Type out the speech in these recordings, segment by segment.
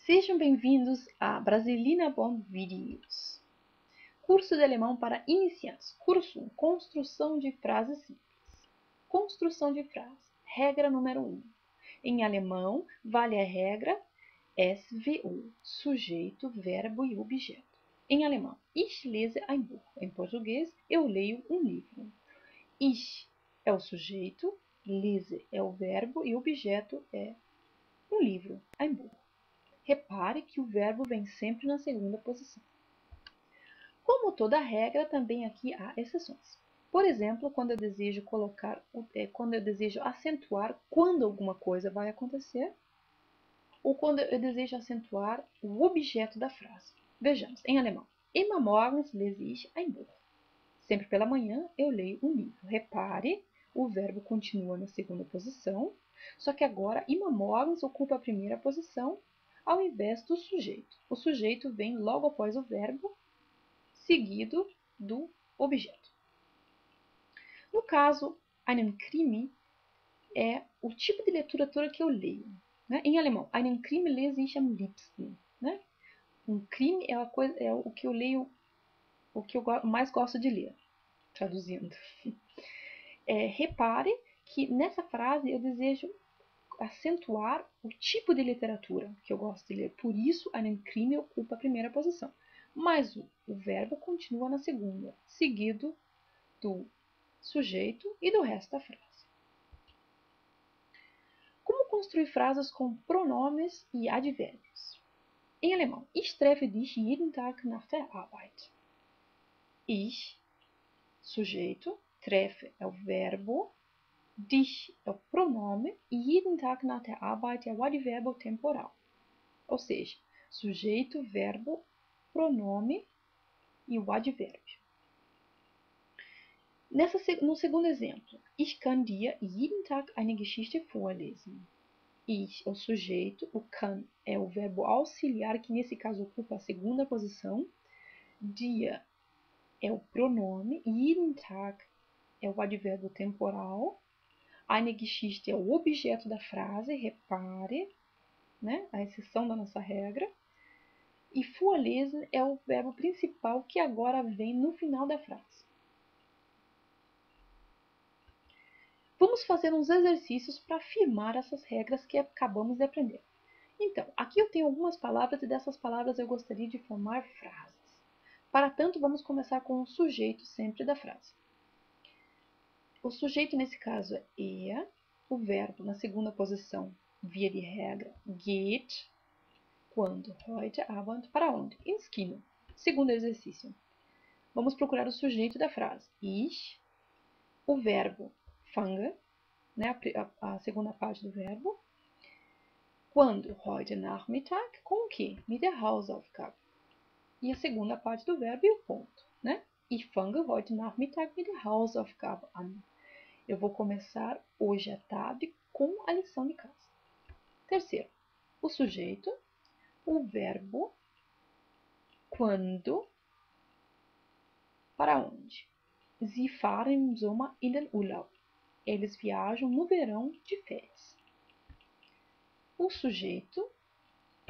Sejam bem-vindos a Brasilina Bom Videos. Curso de alemão para iniciantes. Curso 1. Construção de frases simples. Construção de frase. Regra número 1. Em alemão, vale a regra SVO. Sujeito, verbo e objeto. Em alemão, ich lese ein Buch. Em português, eu leio um livro. Ich é o sujeito, lese é o verbo e o objeto é um livro, ein Buch. Repare que o verbo vem sempre na segunda posição. Como toda regra, também aqui há exceções. Por exemplo, quando eu desejo acentuar quando alguma coisa vai acontecer, ou quando eu desejo acentuar o objeto da frase. Vejamos, em alemão. Immer morgens lese ich ein Buch. Sempre pela manhã eu leio um livro. Repare, o verbo continua na segunda posição, só que agora immer morgens ocupa a primeira posição, ao invés do sujeito. O sujeito vem logo após o verbo, seguido do objeto. No caso, einen Krimi é o tipo de literatura que eu leio. Né? Em alemão, einen Krimi lese ich am liebsten. Né? Um crime é o que eu leio, o que eu mais gosto de ler, traduzindo. Repare que nessa frase eu desejo acentuar o tipo de literatura que eu gosto de ler. Por isso, einen Krimi ocupa a primeira posição. Mas o verbo continua na segunda, seguido do sujeito e do resto da frase. Como construir frases com pronomes e advérbios? Em alemão, ich treffe dich jeden Tag nach der Arbeit. Ich, sujeito, treffe é o verbo, dich é o pronome e jeden Tag nach der Arbeit é o advérbio temporal. Ou seja, sujeito, verbo, pronome e o advérbio. No segundo exemplo, ich kann dir jeden Tag eine Geschichte vorlesen. Ich é o sujeito, o kann é o verbo auxiliar, que nesse caso ocupa a segunda posição. Dir é o pronome, jeden Tag é o advérbio temporal. Eine Geschichte é o objeto da frase, repare, né, a exceção da nossa regra. E vorlesen é o verbo principal que agora vem no final da frase. Vamos fazer uns exercícios para afirmar essas regras que acabamos de aprender. Então, aqui eu tenho algumas palavras e dessas palavras eu gostaria de formar frases. Para tanto, vamos começar com o sujeito sempre da frase. O sujeito nesse caso é er, o verbo na segunda posição, via de regra, geht, quando, heute Abend, para onde? Ins Kino. Segundo exercício. Vamos procurar o sujeito da frase. Ich, o verbo fange, né, a segunda parte do verbo. Quando, heute Nachmittag, com o que? Mit der Hausaufgabe. E a segunda parte do verbo e o ponto, né? Ich fange heute Nachmittag mit der Hausaufgabe an. Eu vou começar hoje à tarde com a lição de casa. Terceiro, o sujeito, o verbo, quando, para onde? Sie fahren im Sommer in den Urlaub. Eles viajam no verão de férias. O sujeito,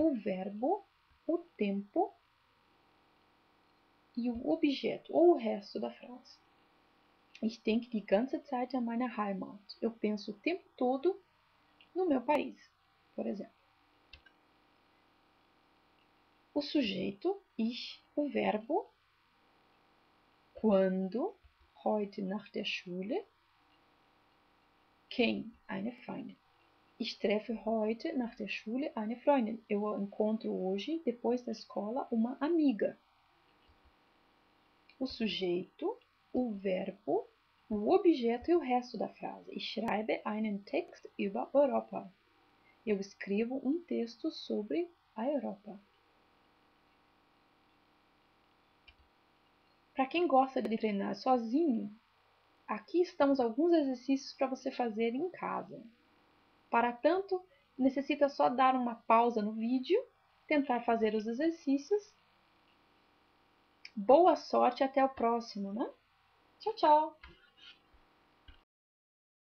o verbo, o tempo e o objeto, ou o resto da frase. Ich denke die ganze Zeit an meine Heimat. Eu penso o tempo todo no meu país, por exemplo. O sujeito, ich, o verbo, quando, heute nach der Schule, quem, eine Freundin. Ich treffe heute nach der Schule eine Freundin. Eu encontro hoje, depois da escola, uma amiga. O sujeito, o verbo, o objeto e o resto da frase. Ich schreibe einen Text über Europa. Eu escrevo um texto sobre a Europa. Para quem gosta de treinar sozinho, aqui estamos alguns exercícios para você fazer em casa. Para tanto, necessita só dar uma pausa no vídeo, tentar fazer os exercícios. Boa sorte, até o próximo, né? Tchau, tchau!